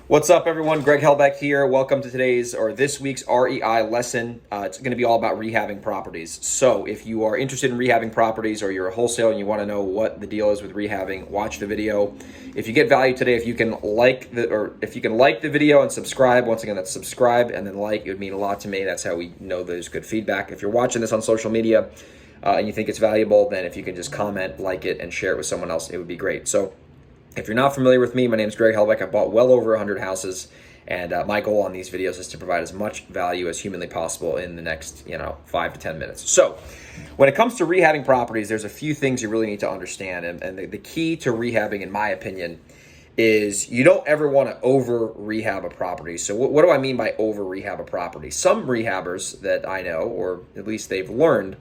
What's up, everyone? Greg Helbeck here. Welcome to this week's REI lesson. It's going to be all about rehabbing properties. So if you are interested in rehabbing properties or you're a wholesaler and you want to know what the deal is with rehabbing, watch the video. If you get value today, if you can like the video and subscribe, once again, that's subscribe and then like, it would mean a lot to me. That's how we know there's good feedback. If you're watching this on social media and you think it's valuable, then if you can just comment, like it, and share it with someone else, it would be great. So if you're not familiar with me, my name is Greg Helbeck. I've bought well over 100 houses, and my goal on these videos is to provide as much value as humanly possible in the next 5 to 10 minutes. So when it comes to rehabbing properties, there's a few things you really need to understand, and the key to rehabbing, in my opinion, is you don't ever want to over rehab a property. So what do I mean by over rehab a property? Some rehabbers that I know, or at least they've learned,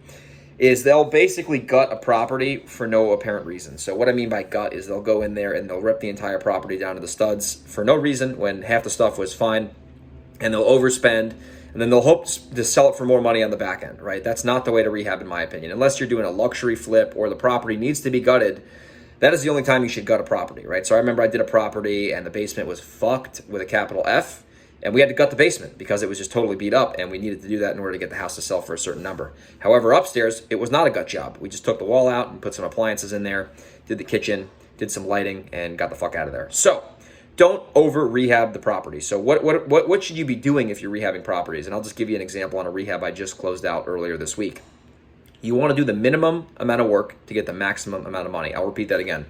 is they'll basically gut a property for no apparent reason. So what I mean by gut is they'll go in there and they'll rip the entire property down to the studs for no reason when half the stuff was fine, and they'll overspend, and then they'll hope to sell it for more money on the back end, right? That's not the way to rehab, in my opinion. Unless you're doing a luxury flip or the property needs to be gutted, that is the only time you should gut a property, right? So I remember I did a property and the basement was fucked with a capital F, and we had to gut the basement because it was just totally beat up, and we needed to do that in order to get the house to sell for a certain number. However, upstairs, it was not a gut job. We just took the wall out and put some appliances in there, did the kitchen, did some lighting, and got the fuck out of there. So don't over rehab the property. So what should you be doing if you're rehabbing properties? And I'll just give you an example on a rehab I just closed out earlier this week. You want to do the minimum amount of work to get the maximum amount of money. I'll repeat that again.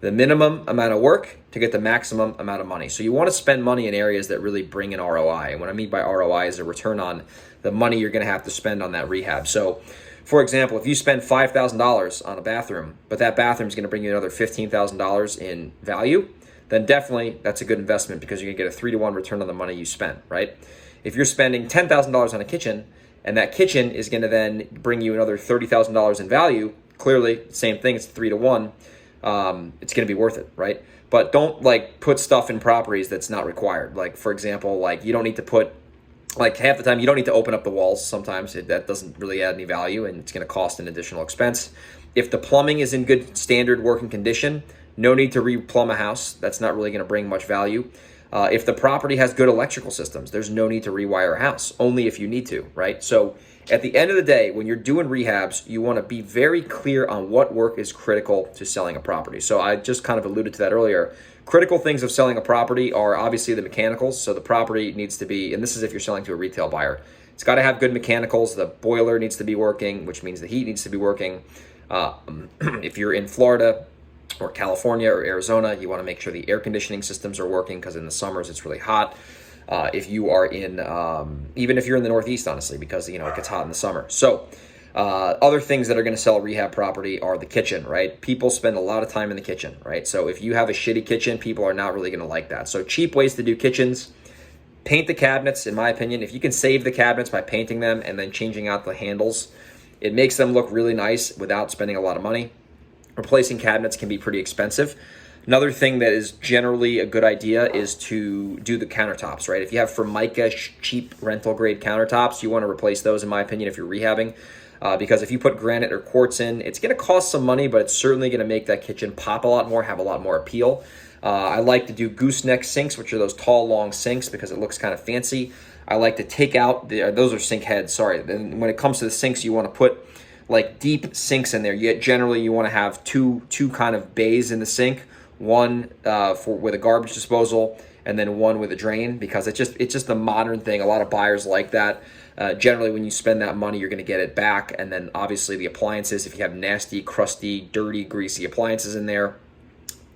The minimum amount of work to get the maximum amount of money. So you want to spend money in areas that really bring an ROI. And what I mean by ROI is a return on the money you're going to have to spend on that rehab. So for example, if you spend $5,000 on a bathroom, but that bathroom is going to bring you another $15,000 in value, then definitely that's a good investment because you're going to get a 3-to-1 return on the money you spent, right? If you're spending $10,000 on a kitchen and that kitchen is going to then bring you another $30,000 in value, clearly, same thing, it's 3-to-1. It's going to be worth it, right? But don't put stuff in properties that's not required. Like, for example, you don't need to put, half the time you don't need to open up the walls. Sometimes that doesn't really add any value, and it's going to cost an additional expense. If the plumbing is in good standard working condition, no need to re-plumb a house. That's not really going to bring much value. If the property has good electrical systems, there's no need to rewire a house, only if you need to, right? So at the end of the day, when you're doing rehabs, you want to be very clear on what work is critical to selling a property. So I just kind of alluded to that earlier. Critical things of selling a property are obviously the mechanicals. So the property needs to be, and this is if you're selling to a retail buyer, it's got to have good mechanicals. The boiler needs to be working, which means the heat needs to be working. If you're in Florida or California or Arizona, you want to make sure the air conditioning systems are working because in the summers it's really hot. If you are in, even if you're in the Northeast, honestly, because, it gets hot in the summer. So other things that are going to sell a rehab property are the kitchen, right? People spend a lot of time in the kitchen, right? So if you have a shitty kitchen, people are not really going to like that. So cheap ways to do kitchens: paint the cabinets, in my opinion. If you can save the cabinets by painting them and then changing out the handles, it makes them look really nice without spending a lot of money. Replacing cabinets can be pretty expensive. Another thing that is generally a good idea is to do the countertops, right? If you have Formica cheap rental grade countertops, you want to replace those, in my opinion, if you're rehabbing. Because if you put granite or quartz in, it's going to cost some money, but it's certainly going to make that kitchen pop a lot more, have a lot more appeal. I like to do gooseneck sinks, which are those tall, long sinks, because it looks kind of fancy. I like to take out, those are sink heads, sorry. Then when it comes to the sinks, you want to put deep sinks in there. Yet generally you want to have two kind of bays in the sink. One with a garbage disposal, and then one with a drain, because it's just a modern thing. A lot of buyers like that. Generally, when you spend that money, you're going to get it back. And then obviously the appliances, if you have nasty, crusty, dirty, greasy appliances in there,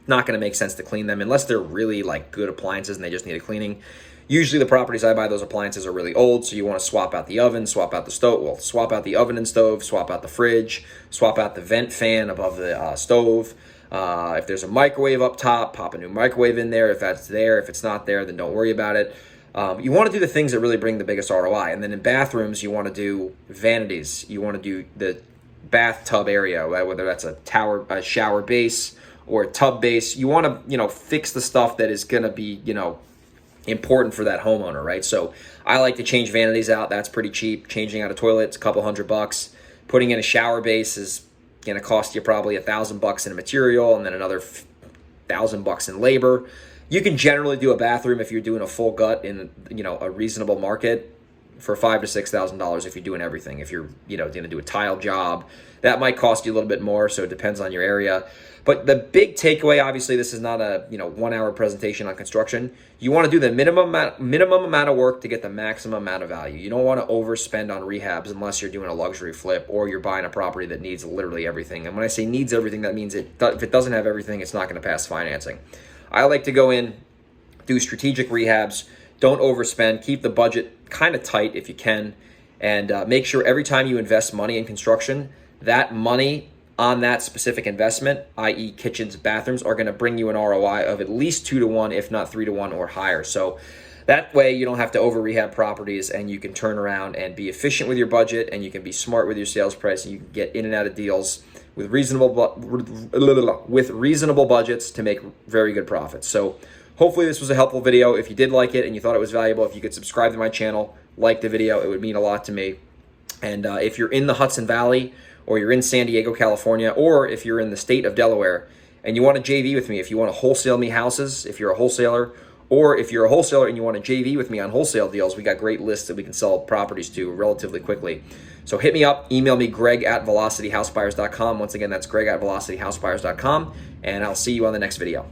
not going to make sense to clean them unless they're really good appliances and they just need a cleaning. Usually the properties I buy, those appliances are really old, so you want to swap out the oven, swap out the stove. Well, swap out the oven and stove, swap out the fridge, swap out the vent fan above the stove. If there's a microwave up top, pop a new microwave in there. If that's there, if it's not there, then don't worry about it. You want to do the things that really bring the biggest ROI. And then in bathrooms, you want to do vanities. You want to do the bathtub area, whether that's a shower base or a tub base. You want to, fix the stuff that is going to be, important for that homeowner, right? So I like to change vanities out. That's pretty cheap. Changing out a toilet, it's a couple $100. Putting in a shower base is going to cost you probably $1,000 in material and then another $1,000 in labor. You can generally do a bathroom if you're doing a full gut in, you know, a reasonable market for $5,000 to $6,000 if you're doing everything. If you're, you know, going to do a tile job, that might cost you a little bit more, so it depends on your area. But the big takeaway, obviously, this is not a, you know, 1 hour presentation on construction. You want to do the minimum amount of work to get the maximum amount of value. You don't want to overspend on rehabs unless you're doing a luxury flip or you're buying a property that needs literally everything. And when I say needs everything, that means if it doesn't have everything, it's not going to pass financing. I like to go in, do strategic rehabs, don't overspend, keep the budget kind of tight if you can, and make sure every time you invest money in construction, that money on that specific investment, i.e. kitchens, bathrooms, are going to bring you an ROI of at least 2 to 1, if not 3 to 1 or higher. So that way you don't have to over rehab properties, and you can turn around and be efficient with your budget, and you can be smart with your sales price, and you can get in and out of deals with reasonable budgets to make very good profits. So hopefully this was a helpful video. If you did like it and you thought it was valuable, if you could subscribe to my channel, like the video, it would mean a lot to me. And if you're in the Hudson Valley, or you're in San Diego, California, or if you're in the state of Delaware and you want to JV with me, if you want to wholesale me houses, if you're a wholesaler, or if you're a wholesaler and you want to JV with me on wholesale deals, we got great lists that we can sell properties to relatively quickly. So hit me up, email me, greg@velocityhousebuyers.com. Once again, that's greg@velocityhousebuyers.com, and I'll see you on the next video.